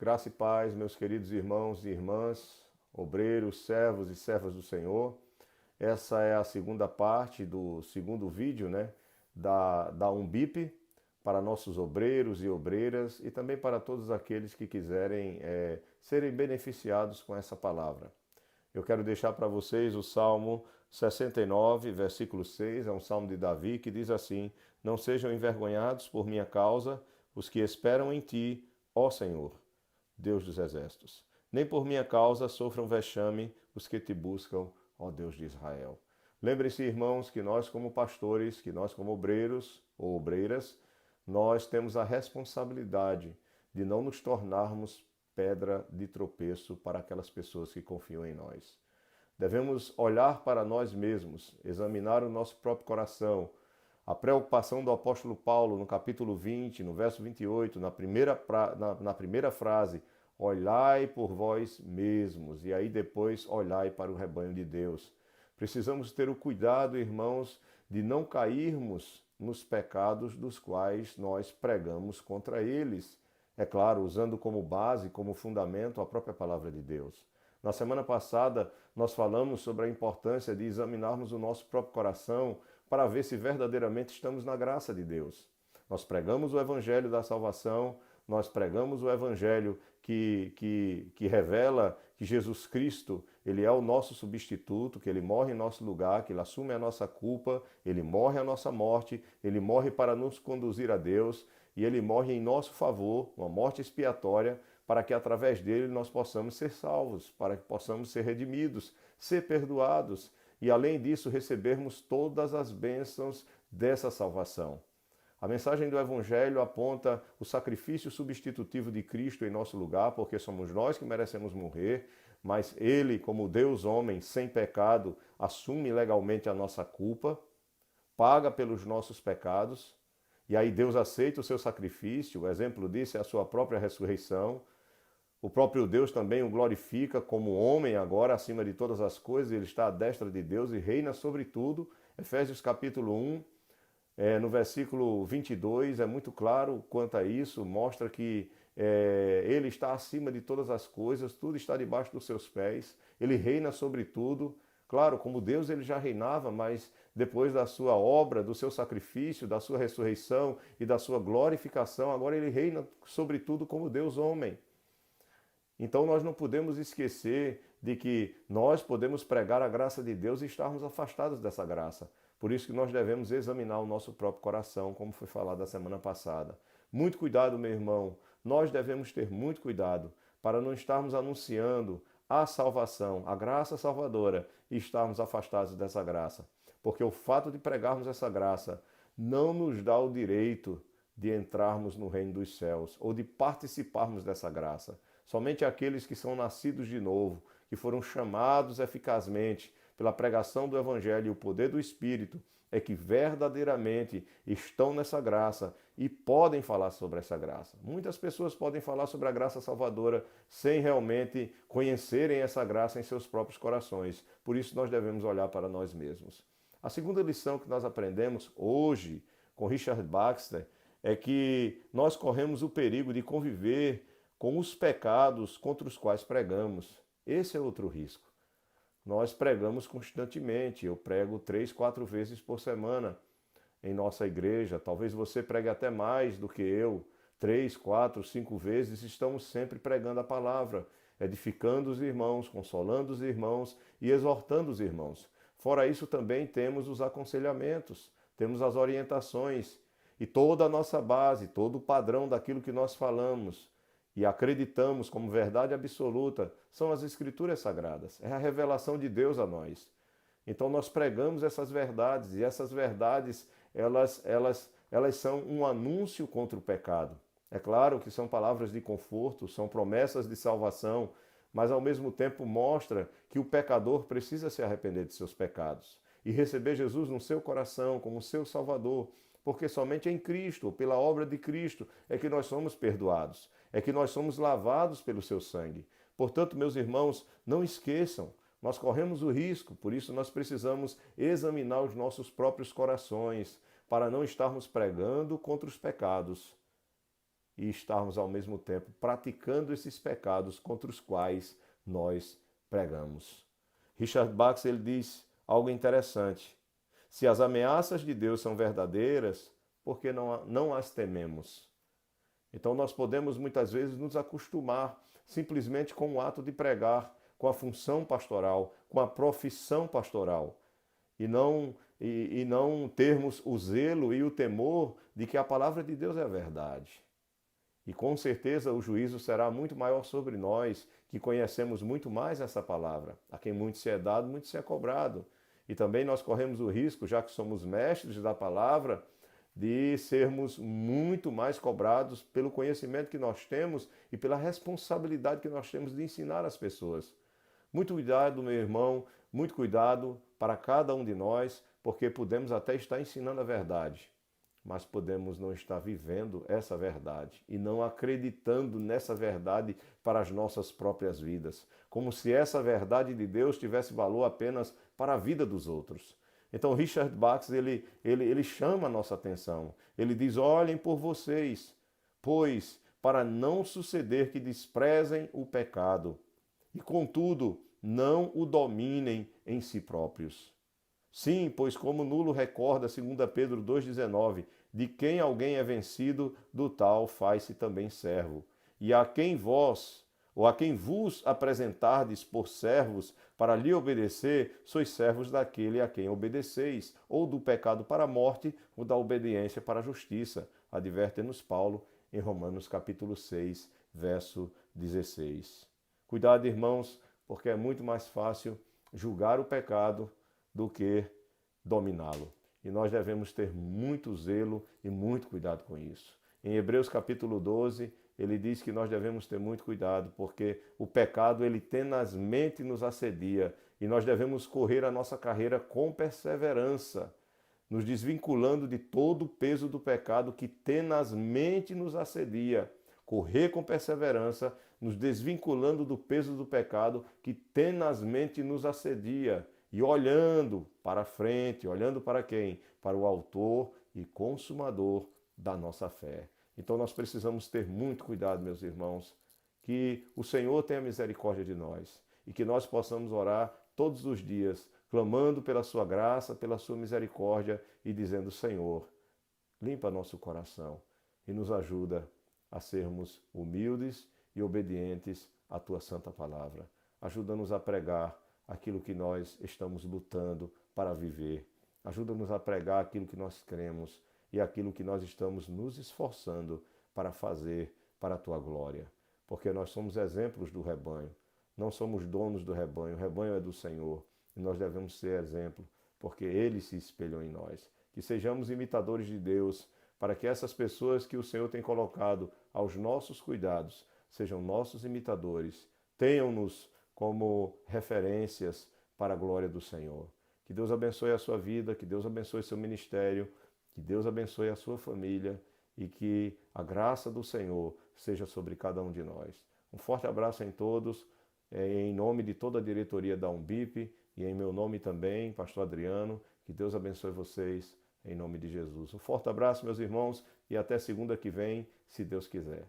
Graça e paz, meus queridos irmãos e irmãs, obreiros, servos e servas do Senhor. Essa é a segunda parte do segundo vídeo, da Umbip, para nossos obreiros e obreiras e também para todos aqueles que quiserem serem beneficiados com essa palavra. Eu quero deixar para vocês o Salmo 69, versículo 6, é um salmo de Davi que diz assim: Não sejam envergonhados por minha causa os que esperam em ti, ó Senhor, Deus dos exércitos. Nem por minha causa sofram vexame os que te buscam, ó Deus de Israel. Lembrem-se, irmãos, que nós como pastores, que nós como obreiros ou obreiras, nós temos a responsabilidade de não nos tornarmos pedra de tropeço para aquelas pessoas que confiam em nós. Devemos olhar para nós mesmos, examinar o nosso próprio coração. A preocupação do apóstolo Paulo no capítulo 20, no verso 28, na primeira frase, olhai por vós mesmos, e aí depois olhai para o rebanho de Deus. Precisamos ter o cuidado, irmãos, de não cairmos nos pecados dos quais nós pregamos contra eles. É claro, usando como base, como fundamento, a própria palavra de Deus. Na semana passada, nós falamos sobre a importância de examinarmos o nosso próprio coração para ver se verdadeiramente estamos na graça de Deus. Nós pregamos o evangelho da salvação, nós pregamos o evangelho que revela que Jesus Cristo, ele é o nosso substituto, que ele morre em nosso lugar, que ele assume a nossa culpa, ele morre a nossa morte, ele morre para nos conduzir a Deus e ele morre em nosso favor, uma morte expiatória, para que através dele nós possamos ser salvos, para que possamos ser redimidos, ser perdoados e além disso recebermos todas as bênçãos dessa salvação. A mensagem do Evangelho aponta o sacrifício substitutivo de Cristo em nosso lugar, porque somos nós que merecemos morrer, mas Ele, como Deus homem, sem pecado, assume legalmente a nossa culpa, paga pelos nossos pecados, e aí Deus aceita o seu sacrifício, o exemplo disso é a sua própria ressurreição. O próprio Deus também o glorifica como homem agora, acima de todas as coisas, ele está à destra de Deus e reina sobre tudo. Efésios capítulo 1, no versículo 22, é muito claro quanto a isso, mostra que ele está acima de todas as coisas, tudo está debaixo dos seus pés, ele reina sobre tudo. Claro, como Deus ele já reinava, mas depois da sua obra, do seu sacrifício, da sua ressurreição e da sua glorificação, agora ele reina sobre tudo como Deus homem. Então nós não podemos esquecer de que nós podemos pregar a graça de Deus e estarmos afastados dessa graça. Por isso que nós devemos examinar o nosso próprio coração, como foi falado a semana passada. Muito cuidado, meu irmão. Nós devemos ter muito cuidado para não estarmos anunciando a salvação, a graça salvadora, e estarmos afastados dessa graça. Porque o fato de pregarmos essa graça não nos dá o direito de entrarmos no reino dos céus ou de participarmos dessa graça. Somente aqueles que são nascidos de novo, que foram chamados eficazmente pela pregação do Evangelho e o poder do Espírito, é que verdadeiramente estão nessa graça e podem falar sobre essa graça. Muitas pessoas podem falar sobre a graça salvadora sem realmente conhecerem essa graça em seus próprios corações. Por isso nós devemos olhar para nós mesmos. A segunda lição que nós aprendemos hoje com Richard Baxter é que nós corremos o perigo de conviver com os pecados contra os quais pregamos. Esse é outro risco. Nós pregamos constantemente, eu prego 3, 4 vezes por semana em nossa igreja. Talvez você pregue até mais do que eu, 3, 4, 5 vezes. Estamos sempre pregando a palavra, edificando os irmãos, consolando os irmãos e exortando os irmãos. Fora isso também temos os aconselhamentos, temos as orientações e toda a nossa base, todo o padrão daquilo que nós falamos e acreditamos como verdade absoluta, são as Escrituras Sagradas. É a revelação de Deus a nós. Então nós pregamos essas verdades e essas verdades, elas são um anúncio contra o pecado. É claro que são palavras de conforto, são promessas de salvação, mas ao mesmo tempo mostra que o pecador precisa se arrepender de seus pecados e receber Jesus no seu coração como seu Salvador, porque somente em Cristo, pela obra de Cristo, é que nós somos perdoados, é que nós somos lavados pelo seu sangue. Portanto, meus irmãos, não esqueçam, nós corremos o risco, por isso nós precisamos examinar os nossos próprios corações, para não estarmos pregando contra os pecados e estarmos ao mesmo tempo praticando esses pecados contra os quais nós pregamos. Richard Bach, ele diz algo interessante. Se as ameaças de Deus são verdadeiras, por que não as tememos? Então nós podemos muitas vezes nos acostumar simplesmente com o ato de pregar, com a função pastoral, com a profissão pastoral, e não termos o zelo e o temor de que a palavra de Deus é a verdade. E com certeza o juízo será muito maior sobre nós, que conhecemos muito mais essa palavra. A quem muito se é dado, muito se é cobrado. E também nós corremos o risco, já que somos mestres da palavra, de sermos muito mais cobrados pelo conhecimento que nós temos e pela responsabilidade que nós temos de ensinar as pessoas. Muito cuidado, meu irmão, muito cuidado para cada um de nós, porque podemos até estar ensinando a verdade, mas podemos não estar vivendo essa verdade e não acreditando nessa verdade para as nossas próprias vidas, como se essa verdade de Deus tivesse valor apenas para a vida dos outros. Então Richard Bach, ele chama a nossa atenção. Ele diz: olhem por vocês, pois para não suceder que desprezem o pecado e, contudo, não o dominem em si próprios. Sim, pois como nulo recorda 2 Pedro 2,19, de quem alguém é vencido, do tal faz-se também servo. E a quem vos apresentardes por servos para lhe obedecer, sois servos daquele a quem obedeceis, ou do pecado para a morte, ou da obediência para a justiça. Adverte-nos Paulo em Romanos capítulo 6, verso 16. Cuidado, irmãos, porque é muito mais fácil julgar o pecado do que dominá-lo. E nós devemos ter muito zelo e muito cuidado com isso. Em Hebreus capítulo 12, ele diz que nós devemos ter muito cuidado, porque o pecado, ele tenazmente nos assedia, e nós devemos correr a nossa carreira com perseverança, nos desvinculando de todo o peso do pecado que tenazmente nos assedia. Correr com perseverança, nos desvinculando do peso do pecado que tenazmente nos assedia, e olhando para frente, olhando para quem? Para o autor e consumador da nossa fé. Então nós precisamos ter muito cuidado, meus irmãos, que o Senhor tenha misericórdia de nós e que nós possamos orar todos os dias, clamando pela sua graça, pela sua misericórdia e dizendo: Senhor, limpa nosso coração e nos ajuda a sermos humildes e obedientes à tua santa palavra. Ajuda-nos a pregar aquilo que nós estamos lutando para viver. Ajuda-nos a pregar aquilo que nós cremos e aquilo que nós estamos nos esforçando para fazer para a tua glória. Porque nós somos exemplos do rebanho, não somos donos do rebanho, o rebanho é do Senhor e nós devemos ser exemplo, porque Ele se espelhou em nós. Que sejamos imitadores de Deus, para que essas pessoas que o Senhor tem colocado aos nossos cuidados sejam nossos imitadores, tenham-nos como referências para a glória do Senhor. Que Deus abençoe a sua vida, que Deus abençoe seu ministério, que Deus abençoe a sua família e que a graça do Senhor seja sobre cada um de nós. Um forte abraço em todos, em nome de toda a diretoria da Umbip e em meu nome também, pastor Adriano. Que Deus abençoe vocês em nome de Jesus. Um forte abraço, meus irmãos, e até segunda que vem, se Deus quiser.